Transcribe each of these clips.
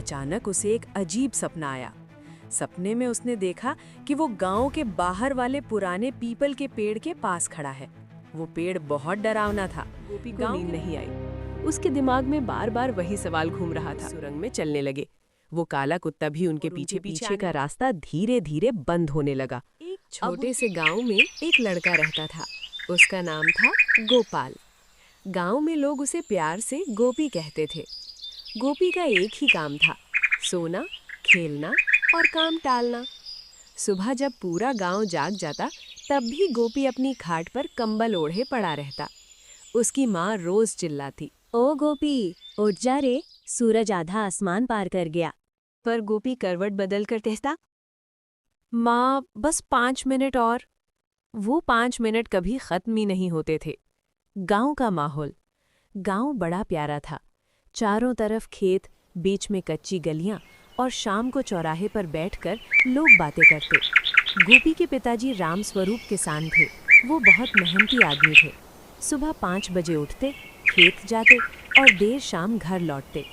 अचानक उसे एक अजीब सपना आया। सपने में उसने देखा कि वो गांव के बाहर वाले पुराने पीपल के पेड़ के पास खड़ा है। वो पेड़ बहुत डरावना था। गोपी को नींद नहीं आई। उसके दिमाग में बार बार वही सवाल घूम रहा था। सुरंग में चलने लगे। वो काला कुत्ता भी उनके पीछे पीछे का रास्ता धीरे धीरे बंद होने लगा। एक छोटे से गांव में एक लड़का रहता था। उसका नाम था गोपाल। गांव में लोग उसे प्यार से गोपी कहते थे। गोपी का एक ही काम था, सोना, खेलना और काम टालना। सुबह जब पूरा गांव जाग जाता, तब भी गोपी अपनी खाट पर कंबल ओढ़े पड़ा रहता। उसकी माँ रोज चिल्लाती, ओ गोपी, उठ जा रे, सूरज आधा आसमान पार कर गया। पर गोपी करवट बदल कर कहता, माँ बस 5 मिनट और। वो 5 मिनट कभी खत्म ही नहीं होते थे। गांव का माहौल। गांव बड़ा प्यारा था। चारों तरफ खेत, बीच में कच्ची गलियां और शाम को चौराहे पर बैठकर लोग बातें करते। गोपी के पिताजी राम स्वरूप किसान थे। वो बहुत मेहनती आदमी थे। सुबह 5 बजे उठते, खेत जाते और देर शाम घर लौटते।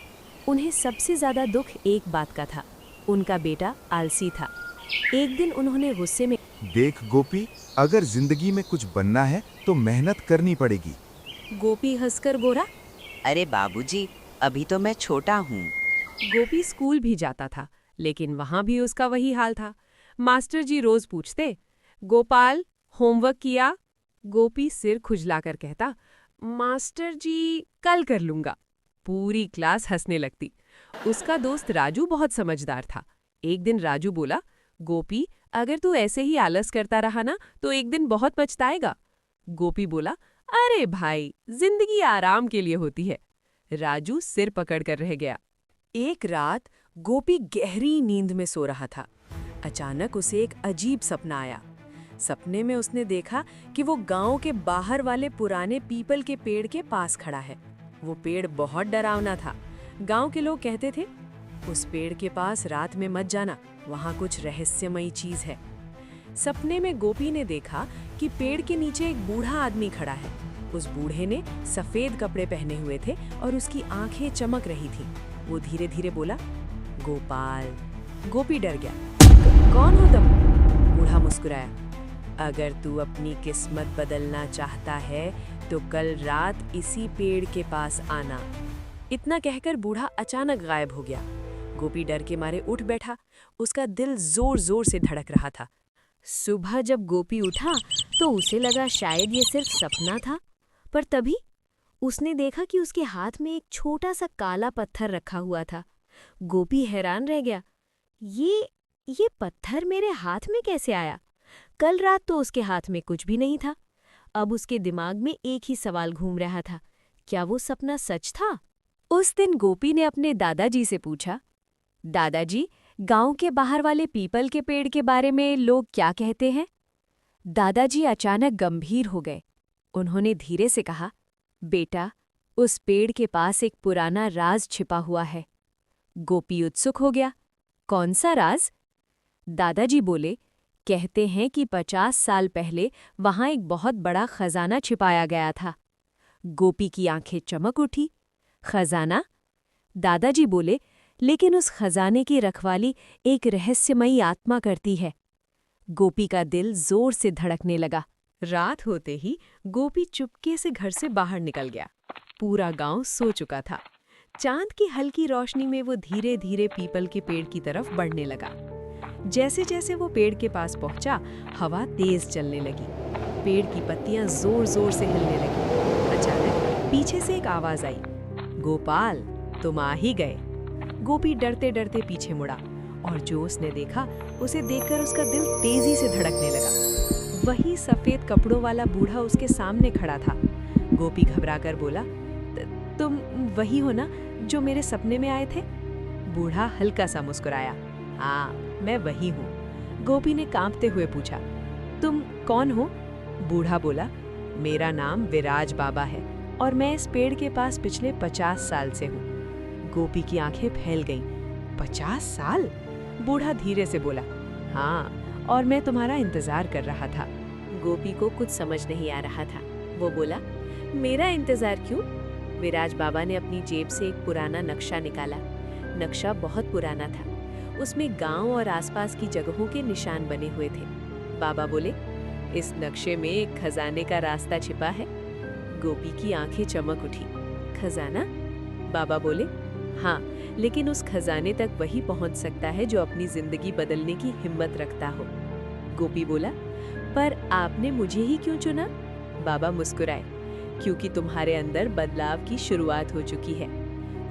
उन्हें सबसे ज़्यादा दुख एक बात का था, उनका बेटा आलसी था। एक दिन उन्होंने गुस्से में, देख गोपी, अगर जिंदगी में कुछ बनना है तो मेहनत करनी पड़ेगी। गोपी हंसकर बोला, अरे बाबूजी, अभी तो मैं छोटा हूँ। गोपी स्कूल भी जाता था, लेकिन वहाँ भी उसका वही हाल था। मास्टर जी रोज पूछते, गोपाल होमवर्क किया? गोपी सिर खुजलाकर कहता, मास्टर जी कल कर लूंगा। पूरी क्लास हंसने लगती। उसका दोस्त राजू बहुत समझदार था। एक दिन राजू बोला, गोपी, अगर तू ऐसे ही आलस करता रहा ना तो एक दिन बहुत पछताएगा। गोपी बोला, अरे भाई, जिंदगी आराम के लिए होती है। राजू सिर पकड़कर रह गया। एक रात गोपी गहरी नींद में सो रहा था। अचानक उसे एक अजीब सपना आया। सपने में उसने देखा कि वो गांव के बाहर वाले पुराने पीपल के पेड़ के पास खड़ा है। वो पेड़ बहुत डरावना था। गांव के लोग कहते थे, उस पेड़ के पास रात में मत जाना, वहां कुछ रहस्यमयी चीज है। सपने में गोपी ने देखा कि पेड़ के नीचे एक बूढ़ा आदमी खड़ा है। उस बूढ़े ने सफेद कपड़े पहने हुए थे और उसकी आंखें चमक रही थी। वो धीरे धीरे बोला, गोपाल। गोपी डर गया। कौन हो तुम? बूढ़ा मुस्कुराया, अगर तू अपनी किस्मत बदलना चाहता है तो कल रात इसी पेड़ के पास आना। इतना कहकर बूढ़ा अचानक गायब हो गया। गोपी डर के मारे उठ बैठा। उसका दिल जोर जोर से धड़क रहा था। सुबह जब गोपी उठा तो उसे लगा शायद ये सिर्फ सपना था, पर तभी उसने देखा कि उसके हाथ में एक छोटा सा काला पत्थर रखा हुआ था। गोपी हैरान रह गया, ये पत्थर मेरे हाथ में कैसे आया? कल रात तो उसके हाथ में कुछ भी नहीं था। अब उसके दिमाग में एक ही सवाल घूम रहा था, क्या वो सपना सच था? उस दिन गोपी ने अपने दादाजी से पूछा, दादाजी, गांव के बाहर वाले पीपल के पेड़ के बारे में लोग क्या कहते हैं? दादाजी अचानक गंभीर हो गए। उन्होंने धीरे से कहा, बेटा, उस पेड़ के पास एक पुराना राज छिपा हुआ है। गोपी उत्सुक हो गया, कौन सा राज? दादाजी बोले, कहते हैं कि 50 साल पहले वहां एक बहुत बड़ा खजाना छिपाया गया था। गोपी की आंखें चमक उठी। खजाना? दादाजी बोले, लेकिन उस खजाने की रखवाली एक रहस्यमयी आत्मा करती है। गोपी का दिल जोर से धड़कने लगा। रात होते ही गोपी चुपके से घर से बाहर निकल गया। पूरा गांव सो चुका था। चांद की हल्की रोशनी में वो धीरे धीरे पीपल के पेड़ की तरफ बढ़ने लगा। जैसे जैसे वो पेड़ के पास पहुंचा, हवा तेज चलने लगी। पेड़ की पत्तियां जोर जोर से हिलने लगी। अचानक पीछे से एक आवाज आई, गोपाल, तुम आ ही गए। गोपी डरते डरते पीछे मुड़ा और जो उसने देखा, उसे देखकर उसका दिल तेजी से धड़कने लगा। वही सफेद कपड़ों वाला बूढ़ा उसके सामने खड़ा था। गोपी घबराकर बोला, तुम वही हो ना जो मेरे सपने में आए थे? बूढ़ा हल्का सा मुस्कुराया, हाँ, मैं वही हूँ। गोपी ने कांपते हुए पूछा, तुम कौन हो? बूढ़ा बोला, मेरा नाम विराज बाबा है और मैं इस पेड़ के पास पिछले 50 साल से हूँ। गोपी की आंखें फैल गईं। 50 साल? बूढ़ा धीरे से बोला, हाँ, और मैं तुम्हारा इंतजार कर रहा था। गोपी को कुछ समझ नहीं आ रहा था। वो बोला, मेरा इंतजार क्यों? विराज बाबा ने अपनी जेब से एक पुराना नक्शा निकाला। नक्शा बहुत पुराना था। उसमें गांव और आसपास की जगहों के निशान बने हुए थे। बाबा बोले, इस नक्शे में एक खजाने का रास्ता छिपा है। गोपी की आंखें चमक उठी। खजाना? बाबा बोले, हाँ, लेकिन उस खजाने तक वही पहुंच सकता है जो अपनी जिंदगी बदलने की हिम्मत रखता हो। गोपी बोला, पर आपने मुझे ही क्यों चुना? बाबा मुस्कुराए, क्योंकि तुम्हारे अंदर बदलाव की शुरुआत हो चुकी है।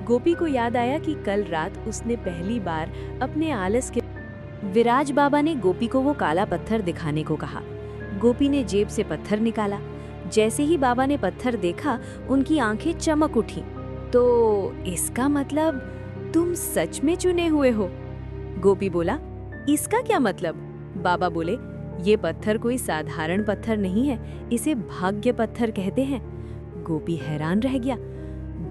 गोपी को याद आया कि कल रात उसने पहली बार अपने आलस के विराज बाबा ने गोपी को वो काला पत्थर दिखाने को कहा। गोपी ने जेब से पत्थर निकाला। जैसे ही बाबा ने पत्थर देखा, उनकी आंखें चमक उठी। तो इसका मतलब तुम सच में चुने हुए हो? गोपी बोला, इसका क्या मतलब? बाबा बोले, ये पत्थर कोई साधारण पत्थर नहीं है, इसे भाग्य पत्थर कहते हैं। गोपी हैरान रह गया।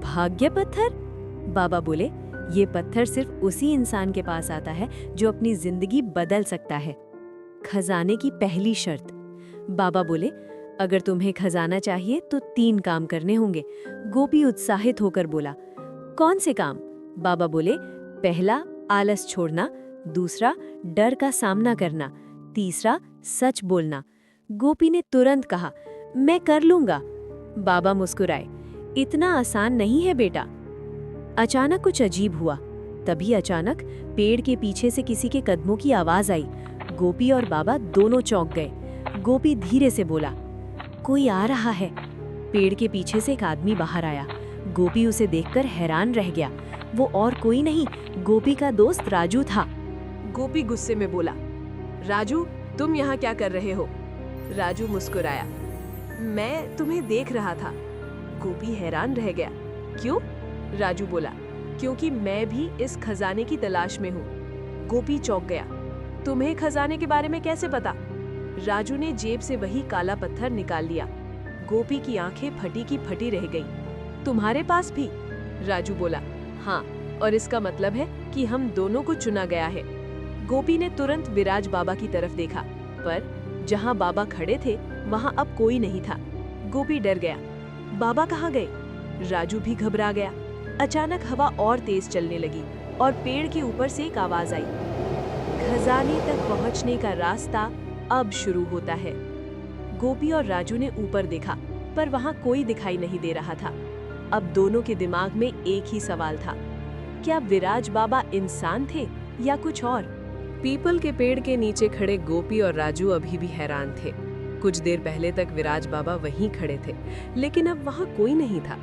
भाग्य पत्थर? बाबा बोले, ये पत्थर सिर्फ उसी इंसान के पास आता है जो अपनी जिंदगी बदल सकता है। खजाने की पहली शर्त। बाबा बोले, अगर तुम्हें खजाना चाहिए तो 3 काम करने होंगे। गोपी उत्साहित होकर बोला, कौन से काम? बाबा बोले, पहला आलस छोड़ना, दूसरा डर का सामना करना, तीसरा सच बोलना। गोपी ने तुरंत कहा, मैं कर लूंगा। बाबा मुस्कुराए, इतना आसान नहीं है बेटा। अचानक कुछ अजीब हुआ। तभी अचानक पेड़ के पीछे से किसी के कदमों की आवाज आई। गोपी और बाबा दोनों चौंक गए। गोपी धीरे से बोला, कोई आ रहा है। पेड़ के पीछे से एक आदमी बाहर आया। गोपी उसे देखकर हैरान रह गया। वो और कोई नहीं, गोपी का दोस्त राजू था। गोपी गुस्से में बोला, राजू, तुम यहाँ क्या कर रहे हो? राजू मुस्कुराया, मैं तुम्हें देख रहा था। गोपी हैरान रह गया। क्यों? राजू बोला, क्योंकि मैं भी इस खजाने की तलाश में हूँ। गोपी चौंक गया, तुम्हें खजाने के बारे में कैसे पता? राजू ने जेब से वही काला पत्थर निकाल लिया। गोपी की आंखें फटी की फटी रह गईं। तुम्हारे पास भी? राजू बोला, हाँ, और इसका मतलब है कि हम दोनों को चुना गया है। गोपी ने तुरंत विराज बाबा की तरफ देखा, पर जहाँ बाबा खड़े थे वहाँ अब कोई नहीं था। गोपी डर गया। बाबा कहाँ गए? राजू भी घबरा गया। अचानक हवा और तेज चलने लगी और पेड़ के ऊपर से एक आवाज आई, खजाने तक पहुंचने का रास्ता अब शुरू होता है। गोपी और राजू ने ऊपर देखा, पर वहां कोई दिखाई नहीं दे रहा था। अब दोनों के दिमाग में एक ही सवाल था, क्या विराज बाबा इंसान थे या कुछ और? पीपल के पेड़ के नीचे खड़े गोपी और राजू अभी भी हैरान थे। कुछ देर पहले तक विराज बाबा वहीं खड़े थे, लेकिन अब वहां कोई नहीं था।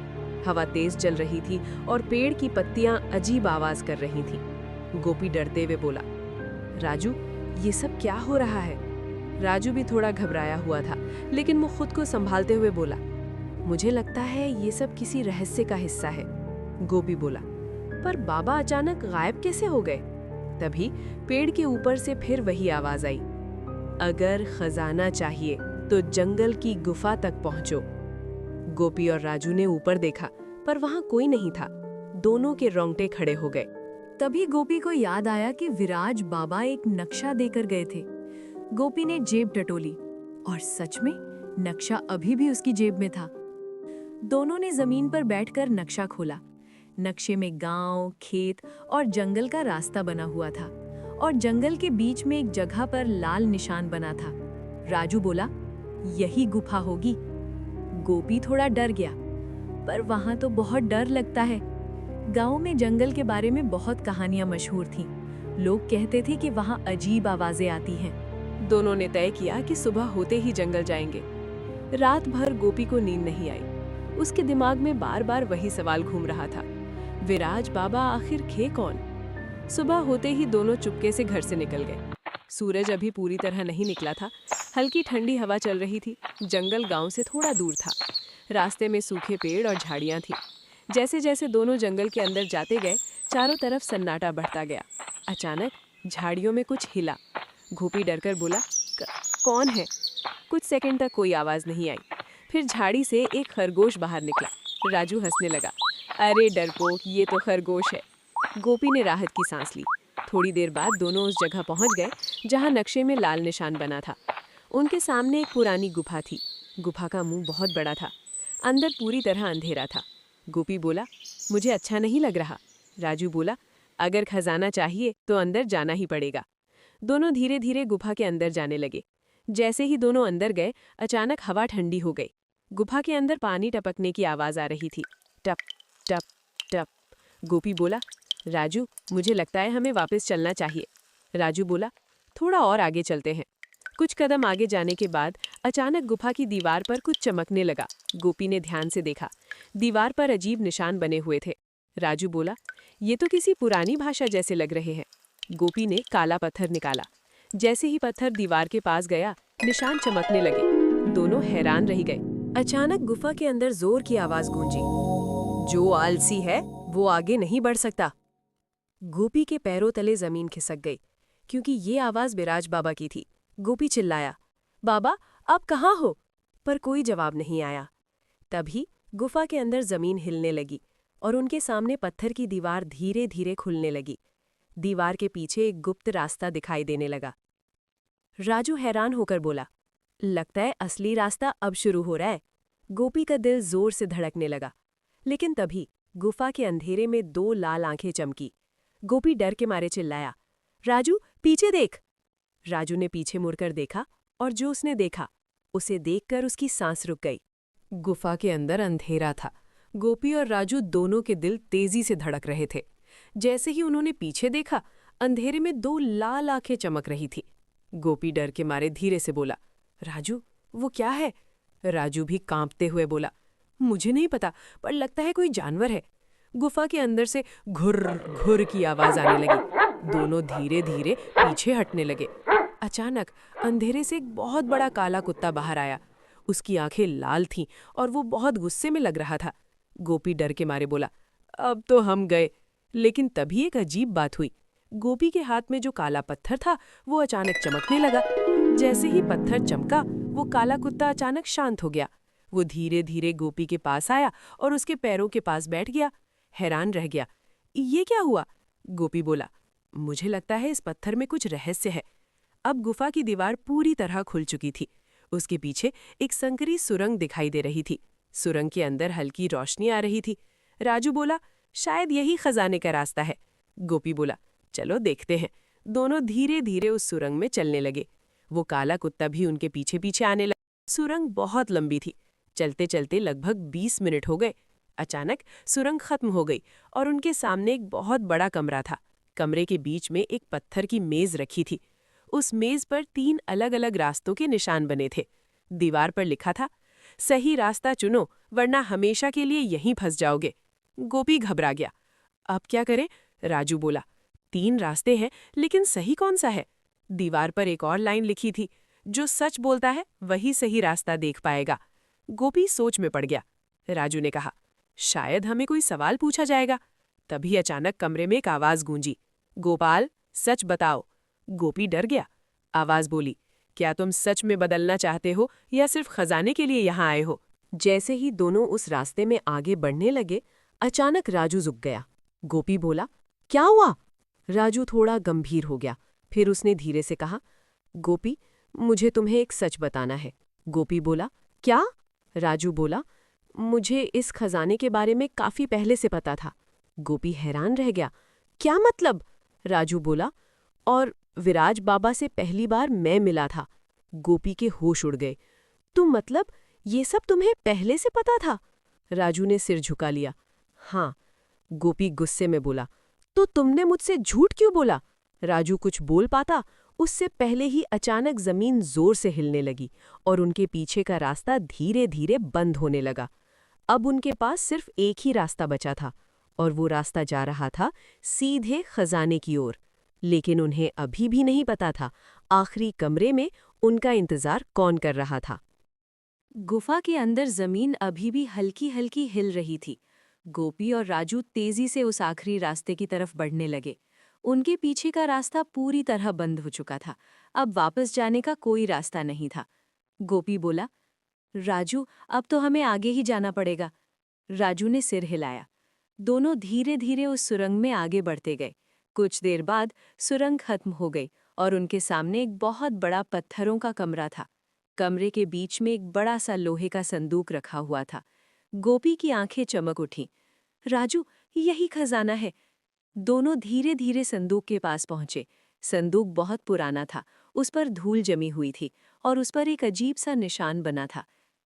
हवा तेज चल रही थी और पेड़ की पत्तियां अजीब आवाज कर रही थीं। गोपी डरते हुए बोला, राजू, ये सब क्या हो रहा है? राजू भी थोड़ा घबराया हुआ था, लेकिन वो खुद को संभालते हुए बोला, मुझे लगता है ये सब किसी रहस्य का हिस्सा है। गोपी बोला, पर बाबा अचानक गायब कैसे हो गए? तभी पेड़ के ऊपर से फिर वही आवाज आई, अगर खजाना चाहिए तो जंगल की गुफा तक पहुंचो। गोपी और राजू ने ऊपर देखा, पर वहां कोई नहीं था। दोनों के रोंगटे खड़े हो गए। तभी गोपी को याद आया कि विराज बाबा एक नक्शा देकर गए थे। गोपी ने जेब टटोली और सच में नक्शा अभी भी उसकी जेब में था। दोनों ने जमीन पर बैठकर नक्शा खोला। नक्शे में गांव, खेत और जंगल का रास्ता बना हुआ था और जंगल के बीच में एक जगह पर लाल निशान बना था। राजू बोला, यही गुफा होगी। गोपी थोड़ा डर गया, पर वहां तो बहुत डर लगता है। गांव में जंगल के बारे में बहुत कहानियां मशहूर थीं। लोग कहते थे कि वहां अजीब आवाजें आती हैं। दोनों ने तय किया कि सुबह होते ही जंगल जाएंगे। रात भर गोपी को नींद नहीं आई। उसके दिमाग में बार बार वही सवाल घूम रहा था, विराज बाबा आखिर थे कौन? सुबह होते ही दोनों चुपके से घर से निकल गए। सूरज अभी पूरी तरह नहीं निकला था। हल्की ठंडी हवा चल रही थी। जंगल गांव से थोड़ा दूर था। रास्ते में सूखे पेड़ और झाड़ियां थी। जैसे जैसे दोनों जंगल के अंदर जाते गए, चारों तरफ सन्नाटा बढ़ता गया। अचानक झाड़ियों में कुछ हिला। गोपी डरकर बोला, कौन है? कुछ सेकंड तक कोई आवाज नहीं आई। फिर झाड़ी से एक खरगोश बाहर निकला। राजू हंसने लगा, अरे डरपोक, ये तो खरगोश है। गोपी ने राहत की सांस ली। थोड़ी देर बाद दोनों उस जगह पहुंच गए जहां नक्शे में लाल निशान बना था। उनके सामने एक पुरानी गुफा थी। गुफा का मुंह बहुत बड़ा था। अंदर पूरी तरह अंधेरा था। गोपी बोला, मुझे अच्छा नहीं लग रहा। राजू बोला, अगर खजाना चाहिए तो अंदर जाना ही पड़ेगा। दोनों धीरे धीरे गुफा के अंदर जाने लगे। जैसे ही दोनों अंदर गए, अचानक हवा ठंडी हो गई। गुफा के अंदर पानी टपकने की आवाज आ रही थी। टप टप टप। गोपी बोला, राजू, मुझे लगता है हमें वापस चलना चाहिए। राजू बोला, थोड़ा और आगे चलते हैं। कुछ कदम आगे जाने के बाद अचानक गुफा की दीवार पर कुछ चमकने लगा। गोपी ने ध्यान से देखा। दीवार पर अजीब निशान बने हुए थे। राजू बोला, ये तो किसी पुरानी भाषा जैसे लग रहे हैं। गोपी ने काला पत्थर निकाला। जैसे ही पत्थर दीवार के पास गया, निशान चमकने लगे। दोनों हैरान रह गए। अचानक गुफा के अंदर जोर की आवाज गूंजी, जो आलसी है वो आगे नहीं बढ़ सकता। गोपी के पैरों तले जमीन खिसक गई, क्योंकि ये आवाज बिराज बाबा की थी। गोपी चिल्लाया, बाबा, आप कहाँ हो? पर कोई जवाब नहीं आया। तभी गुफा के अंदर जमीन हिलने लगी और उनके सामने पत्थर की दीवार धीरे धीरे खुलने लगी। दीवार के पीछे एक गुप्त रास्ता दिखाई देने लगा। राजू हैरान होकर बोला, लगता है असली रास्ता अब शुरू हो रहा है। गोपी का दिल जोर से धड़कने लगा। लेकिन तभी गुफा के अंधेरे में दो लाल आंखें चमकी। गोपी डर के मारे चिल्लाया, राजू, पीछे देख। राजू ने पीछे मुड़कर देखा और जो उसने देखा, उसे देखकर उसकी सांस रुक गई। गुफा के अंदर अंधेरा था। गोपी और राजू दोनों के दिल तेजी से धड़क रहे थे। जैसे ही उन्होंने पीछे देखा, अंधेरे में दो लाल आंखें चमक रही थी। गोपी डर के मारे धीरे से बोला, राजू, वो क्या है? राजू भी कांपते हुए बोला, मुझे नहीं पता, पर लगता है कोई जानवर है। गुफा के अंदर से घुर घुर की आवाज आने लगी। दोनों धीरे धीरे पीछे हटने लगे। अचानक अंधेरे से एक बहुत बड़ा काला कुत्ता बाहर आया। उसकी आंखें लाल थीं और वो बहुत गुस्से में लग रहा था। गोपी डर के मारे बोला, अब तो हम गए। लेकिन तभी एक अजीब बात हुई। गोपी के हाथ में जो काला पत्थर था, वो अचानक चमकने लगा। जैसे ही पत्थर चमका, वो काला कुत्ता अचानक शांत हो गया। वो धीरे धीरे गोपी के पास आया और उसके पैरों के पास बैठ गया। हैरान रह गया, ये क्या हुआ? गोपी बोला, मुझे लगता है इस पत्थर में कुछ रहस्य है। अब गुफा की दीवार पूरी तरह खुल चुकी थी। उसके पीछे एक संकरी सुरंग दिखाई दे रही थी। सुरंग के अंदर हल्की रोशनी आ रही थी। राजू बोला, शायद यही खजाने का रास्ता है। गोपी बोला, चलो देखते हैं। दोनों धीरे धीरे उस सुरंग में चलने लगे। वो काला कुत्ता भी उनके पीछे पीछे आने लगा। सुरंग बहुत लंबी थी। चलते चलते लगभग 20 मिनट हो गए। अचानक सुरंग खत्म हो गई और उनके सामने एक बहुत बड़ा कमरा था। कमरे के बीच में एक पत्थर की मेज रखी थी। उस मेज पर 3 अलग अलग रास्तों के निशान बने थे। दीवार पर लिखा था, सही रास्ता चुनो वरना हमेशा के लिए यहीं फंस जाओगे। गोपी घबरा गया। अब क्या करें? राजू बोला, 3 रास्ते हैं, लेकिन सही कौन सा है? दीवार पर एक और लाइन लिखी थी, जो सच बोलता है वही सही रास्ता देख पाएगा। गोपी सोच में पड़ गया। राजू ने कहा, शायद हमें कोई सवाल पूछा जाएगा। तभी अचानक कमरे में एक आवाज गूंजी, गोपाल, सच बताओ। गोपी डर गया। आवाज बोली, क्या तुम सच में बदलना चाहते हो या सिर्फ खजाने के लिए यहाँ आए हो? जैसे ही दोनों उस रास्ते में आगे बढ़ने लगे, अचानक राजू झुक गया। गोपी बोला, क्या हुआ? राजू थोड़ा गंभीर हो गया। फिर उसने धीरे से कहा, गोपी, मुझे तुम्हें एक सच बताना है। गोपी बोला, क्या? राजू बोला, मुझे इस खजाने के बारे में काफी पहले से पता था। गोपी हैरान रह गया, क्या मतलब? राजू बोला, और विराज बाबा से पहली बार मैं मिला था। गोपी के होश उड़ गए। तुम मतलब ये सब तुम्हें पहले से पता था? राजू ने सिर झुका लिया। हाँ। गोपी गुस्से में बोला, तो तुमने मुझसे झूठ क्यों बोला? राजू कुछ बोल पाता उससे पहले ही अचानक जमीन जोर से हिलने लगी और उनके पीछे का रास्ता धीरे धीरे बंद होने लगा। अब उनके पास सिर्फ एक ही रास्ता बचा था और वो रास्ता जा रहा था सीधे खजाने की ओर। लेकिन उन्हें अभी भी नहीं पता था आखिरी कमरे में उनका इंतजार कौन कर रहा था। गुफा के अंदर जमीन अभी भी हल्की हल्की हिल रही थी। गोपी और राजू तेजी से उस आखिरी रास्ते की तरफ बढ़ने लगे। उनके पीछे का रास्ता पूरी तरह बंद हो चुका था। अब वापस जाने का कोई रास्ता नहीं था। गोपी बोला, राजू, अब तो हमें आगे ही जाना पड़ेगा। राजू ने सिर हिलाया। दोनों धीरे धीरे उस सुरंग में आगे बढ़ते गए। कुछ देर बाद सुरंग खत्म हो गई और उनके सामने एक बहुत बड़ा पत्थरों का कमरा था। कमरे के बीच में एक बड़ा सा लोहे का संदूक रखा हुआ था। गोपी की आंखें चमक उठीं। राजू, यही खजाना है। दोनों धीरे धीरे संदूक के पास पहुंचे। संदूक बहुत पुराना था, उस पर धूल जमी हुई थी और उस पर एक अजीब सा निशान बना था।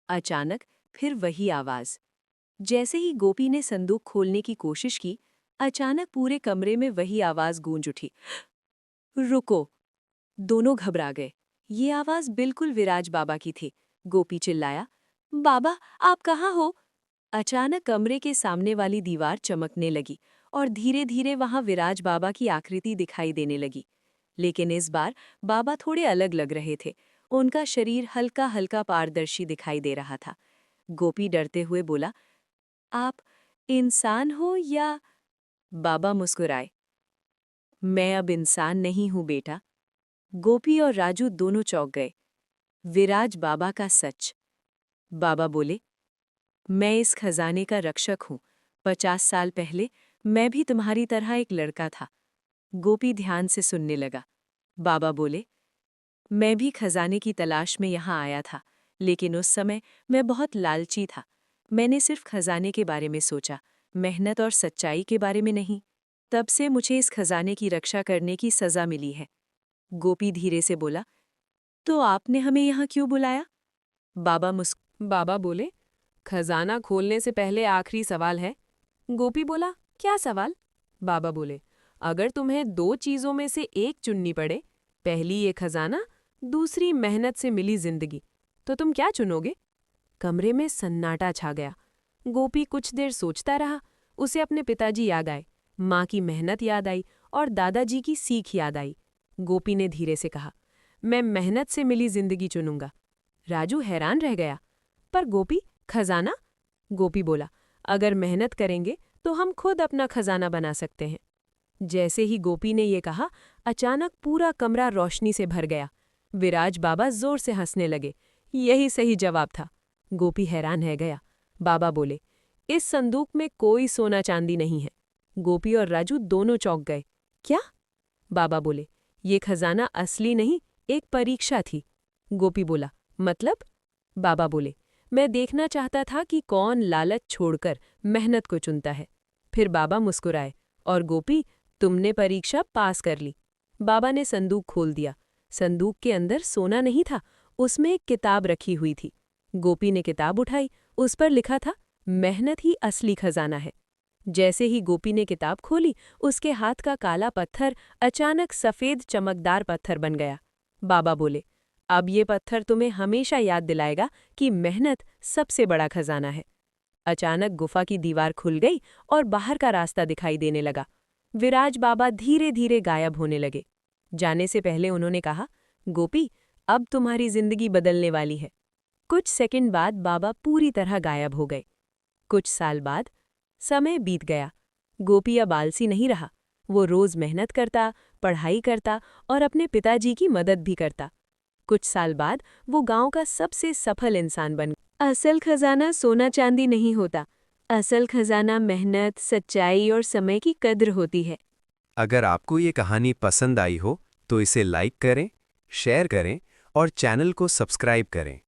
अचानक फिर वही आवाज। जैसे ही गोपी ने संदूक खोलने की कोशिश की, अचानक पूरे कमरे में वही आवाज गूंज उठी, रुको। दोनों घबरा गए। ये आवाज बिल्कुल विराज बाबा की थी। गोपी चिल्लाया, बाबा आप कहाँ हो? अचानक कमरे के सामने वाली दीवार चमकने लगी और धीरे धीरे वहां विराज बाबा की आकृति दिखाई देने लगी। लेकिन इस बार बाबा थोड़े अलग लग रहे थे। उनका शरीर हल्का हल्का पारदर्शी दिखाई दे रहा था। गोपी डरते हुए बोला, आप इंसान हो या? बाबा मुस्कुराए, मैं अब इंसान नहीं हूं बेटा। गोपी और राजू दोनों चौंक गए। विराज बाबा का सच। बाबा बोले, मैं इस खजाने का रक्षक हूं। 50 साल पहले मैं भी तुम्हारी तरह एक लड़का था। गोपी ध्यान से सुनने लगा। बाबा बोले, मैं भी खजाने की तलाश में यहाँ आया था, लेकिन उस समय मैं बहुत लालची था। मैंने सिर्फ खजाने के बारे में सोचा, मेहनत और सच्चाई के बारे में नहीं। तब से मुझे इस खजाने की रक्षा करने की सजा मिली है। गोपी धीरे से बोला, तो आपने हमें यहाँ क्यों बुलाया? बाबा बोले, खजाना खोलने से पहले आखिरी सवाल है। गोपी बोला, क्या सवाल? बाबा बोले, अगर तुम्हें 2 चीजों में से एक चुननी पड़े, पहली ये खजाना, दूसरी मेहनत से मिली जिंदगी, तो तुम क्या चुनोगे? कमरे में सन्नाटा छा गया। गोपी कुछ देर सोचता रहा। उसे अपने पिताजी याद आए, माँ की मेहनत याद आई और दादाजी की सीख याद आई। गोपी ने धीरे से कहा, मैं मेहनत से मिली जिंदगी चुनूंगा। राजू हैरान रह गया, पर गोपी, खजाना? गोपी बोला, अगर मेहनत करेंगे तो हम खुद अपना खजाना बना सकते हैं। जैसे ही गोपी ने ये कहा, अचानक पूरा कमरा रोशनी से भर गया। विराज बाबा जोर से हंसने लगे। यही सही जवाब था। गोपी हैरान रह गया। बाबा बोले, इस संदूक में कोई सोना चांदी नहीं है। गोपी और राजू दोनों चौंक गए। क्या? बाबा बोले, ये खजाना असली नहीं, एक परीक्षा थी। गोपी बोला, मतलब? बाबा बोले, मैं देखना चाहता था कि कौन लालच छोड़कर मेहनत को चुनता है। फिर बाबा मुस्कुराए, और गोपी, तुमने परीक्षा पास कर ली। बाबा ने संदूक खोल दिया। संदूक के अंदर सोना नहीं था, उसमें एक किताब रखी हुई थी। गोपी ने किताब उठाई, उस पर लिखा था, मेहनत ही असली खजाना है। जैसे ही गोपी ने किताब खोली, उसके हाथ का काला पत्थर अचानक सफेद चमकदार पत्थर बन गया। बाबा बोले, अब ये पत्थर तुम्हें हमेशा याद दिलाएगा कि मेहनत सबसे बड़ा खजाना है। अचानक गुफा की दीवार खुल गई और बाहर का रास्ता दिखाई देने लगा। विराज बाबा धीरे धीरे गायब होने लगे। जाने से पहले उन्होंने कहा, गोपी, अब तुम्हारी जिंदगी बदलने वाली है। कुछ सेकंड बाद बाबा पूरी तरह गायब हो गए। कुछ साल बाद समय बीत गया। गोपी अब आलसी नहीं रहा। वो रोज मेहनत करता, पढ़ाई करता और अपने पिताजी की मदद भी करता। कुछ साल बाद वो गांव का सबसे सफल इंसान बन गया। असल खजाना सोना चांदी नहीं होता। असल खजाना मेहनत, सच्चाई और समय की कद्र होती है। अगर आपको ये कहानी पसंद आई हो तो इसे लाइक करें, शेयर करें और चैनल को सब्सक्राइब करें।